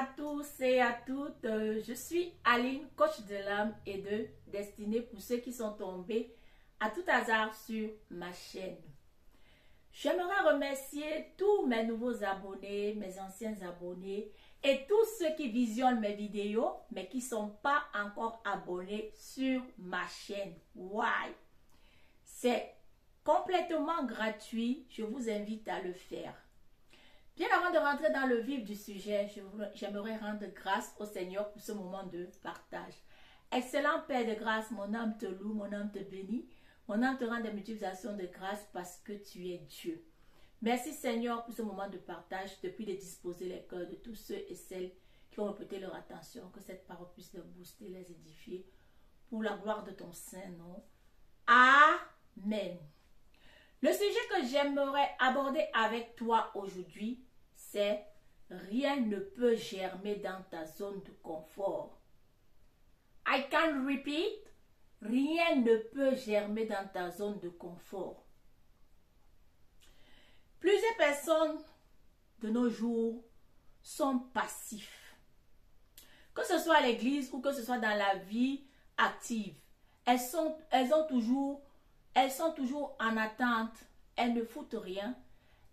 à tous et à toutes, je suis Aline, coach de l'âme et de destinée pour ceux qui sont tombés à tout hasard sur ma chaîne. J'aimerais remercier tous mes nouveaux abonnés, mes anciens abonnés et tous ceux qui visionnent mes vidéos mais qui ne sont pas encore abonnés sur ma chaîne. Why? C'est complètement gratuit, je vous invite à le faire. Bien avant de rentrer dans le vif du sujet, j'aimerais rendre grâce au Seigneur pour ce moment de partage. Excellent Père de grâce, mon âme te loue, mon âme te bénit, mon âme te rend des multiplications de grâce parce que tu es Dieu. Merci Seigneur pour ce moment de partage, depuis de disposer les cœurs de tous ceux et celles qui ont prêté leur attention, que cette parole puisse les booster, les édifier, pour la gloire de ton saint nom. Amen. Le sujet que j'aimerais aborder avec toi aujourd'hui, c'est rien ne peut germer dans ta zone de confort. I can repeat, rien ne peut germer dans ta zone de confort. Plusieurs personnes de nos jours sont passifs. Que ce soit à l'église ou que ce soit dans la vie active, elles sont toujours en attente, elles ne foutent rien,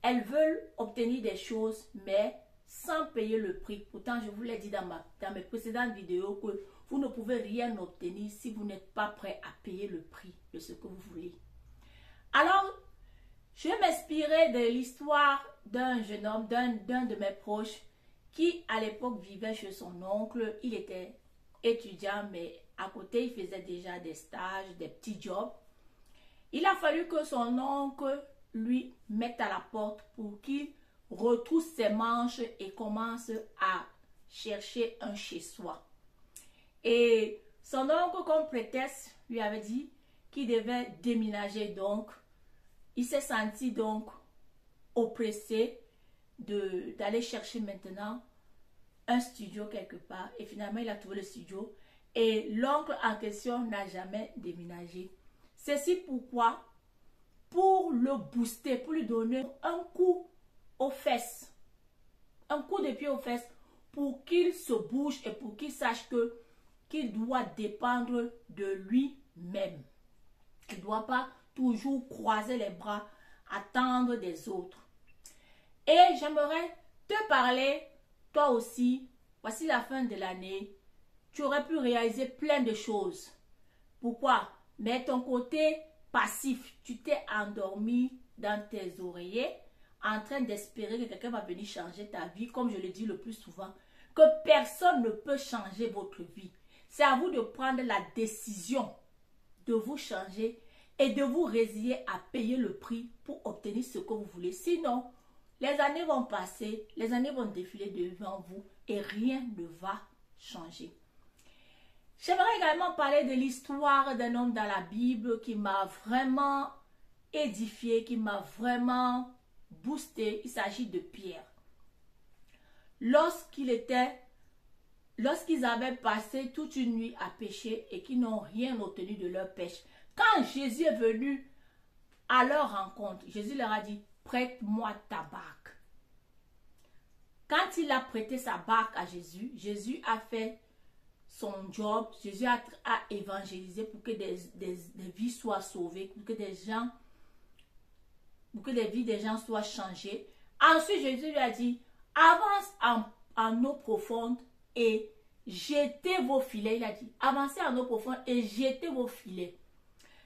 elles veulent obtenir des choses, mais sans payer le prix. Pourtant, je vous l'ai dit dans mes précédentes vidéos que vous ne pouvez rien obtenir si vous n'êtes pas prêt à payer le prix de ce que vous voulez. Alors, je vais m'inspirer de l'histoire d'un jeune homme, d'un de mes proches, qui à l'époque vivait chez son oncle. Il était étudiant, mais à côté, il faisait déjà des stages, des petits jobs. Il a fallu que son oncle lui mette à la porte pour qu'il retrousse ses manches et commence à chercher un chez-soi. Et son oncle, comme prétexte, lui avait dit qu'il devait déménager. Donc, il s'est senti donc oppressé d'aller chercher maintenant un studio quelque part. Et finalement, il a trouvé le studio. Et l'oncle en question n'a jamais déménagé. Ceci pourquoi, pour le booster, pour lui donner un coup aux fesses, un coup de pied aux fesses, pour qu'il se bouge et pour qu'il sache qu'il doit dépendre de lui-même. Il ne doit pas toujours croiser les bras, attendre des autres. Et j'aimerais te parler, toi aussi, voici la fin de l'année, tu aurais pu réaliser plein de choses. Pourquoi? Mais ton côté passif, tu t'es endormi dans tes oreillers en train d'espérer que quelqu'un va venir changer ta vie, comme je le dis le plus souvent, que personne ne peut changer votre vie. C'est à vous de prendre la décision de vous changer et de vous résigner à payer le prix pour obtenir ce que vous voulez. Sinon, les années vont passer, les années vont défiler devant vous et rien ne va changer. J'aimerais également parler de l'histoire d'un homme dans la Bible qui m'a vraiment édifié, qui m'a vraiment boosté. Il s'agit de Pierre. Lorsqu'ils avaient passé toute une nuit à pêcher et qu'ils n'ont rien obtenu de leur pêche, quand Jésus est venu à leur rencontre, Jésus leur a dit, prête-moi ta barque. Quand il a prêté sa barque à Jésus, Jésus a fait son job. Jésus a évangélisé pour que des vies soient sauvées, pour que les vies des gens soient changées. Ensuite, Jésus lui a dit, avance en eau profonde et jetez vos filets. Il a dit, avancez en eau profonde et jetez vos filets.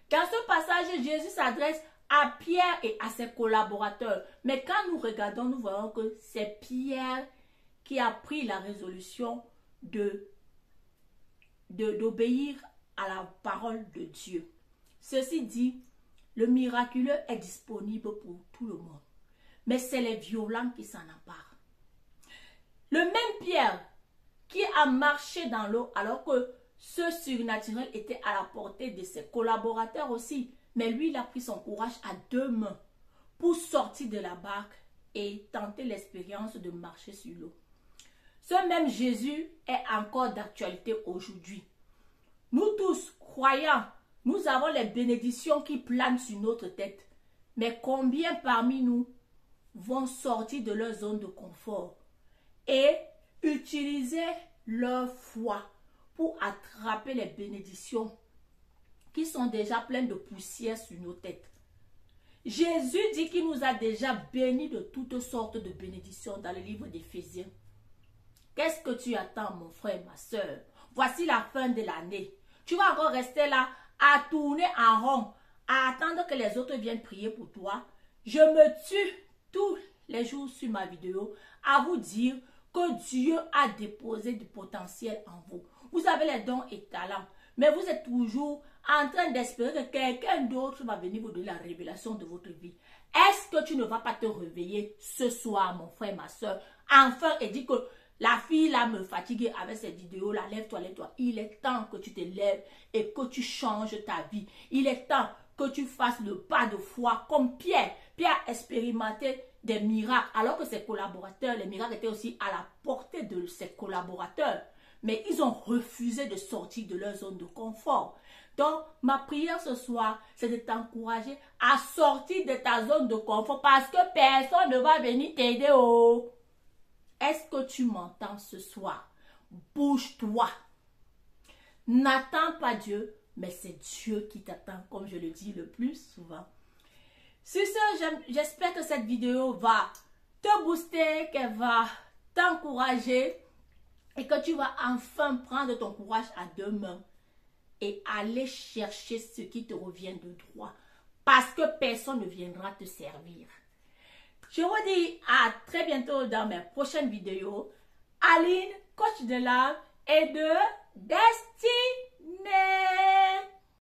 Dans ce passage, Jésus s'adresse à Pierre et à ses collaborateurs. Mais quand nous regardons, nous voyons que c'est Pierre qui a pris la résolution d'obéir à la parole de Dieu. Ceci dit, le miraculeux est disponible pour tout le monde. Mais c'est les violents qui s'en emparent. Le même Pierre qui a marché dans l'eau alors que ce surnaturel était à la portée de ses collaborateurs aussi. Mais lui, il a pris son courage à deux mains pour sortir de la barque et tenter l'expérience de marcher sur l'eau. Ce même Jésus est encore d'actualité aujourd'hui. Nous tous, croyants, nous avons les bénédictions qui planent sur notre tête. Mais combien parmi nous vont sortir de leur zone de confort et utiliser leur foi pour attraper les bénédictions qui sont déjà pleines de poussière sur nos têtes. Jésus dit qu'il nous a déjà bénis de toutes sortes de bénédictions dans le livre d'Éphésiens. Qu'est-ce que tu attends, mon frère, ma soeur? Voici la fin de l'année. Tu vas encore rester là à tourner en rond, à attendre que les autres viennent prier pour toi. Je me tue tous les jours sur ma vidéo à vous dire que Dieu a déposé du potentiel en vous. Vous avez les dons et talents, mais vous êtes toujours en train d'espérer que quelqu'un d'autre va venir vous donner la révélation de votre vie. Est-ce que tu ne vas pas te réveiller ce soir, mon frère, ma soeur, enfin, et dire que la fille là me fatigue avec cette vidéo là, lève-toi, lève-toi. Il est temps que tu te lèves et que tu changes ta vie. Il est temps que tu fasses le pas de foi comme Pierre. Pierre a expérimenté des miracles alors que ses collaborateurs, les miracles étaient aussi à la portée de ses collaborateurs. Mais ils ont refusé de sortir de leur zone de confort. Donc, ma prière ce soir, c'est de t'encourager à sortir de ta zone de confort parce que personne ne va venir t'aider. Oh. Est-ce que tu m'entends ce soir? Bouge-toi. N'attends pas Dieu, mais c'est Dieu qui t'attend, comme je le dis le plus souvent. Sur ce, j'espère que cette vidéo va te booster, qu'elle va t'encourager et que tu vas enfin prendre ton courage à deux mains et aller chercher ce qui te revient de droit. Parce que personne ne viendra te servir. Je vous dis à très bientôt dans mes prochaines vidéos. Aline, coach de l'âme et de destinée.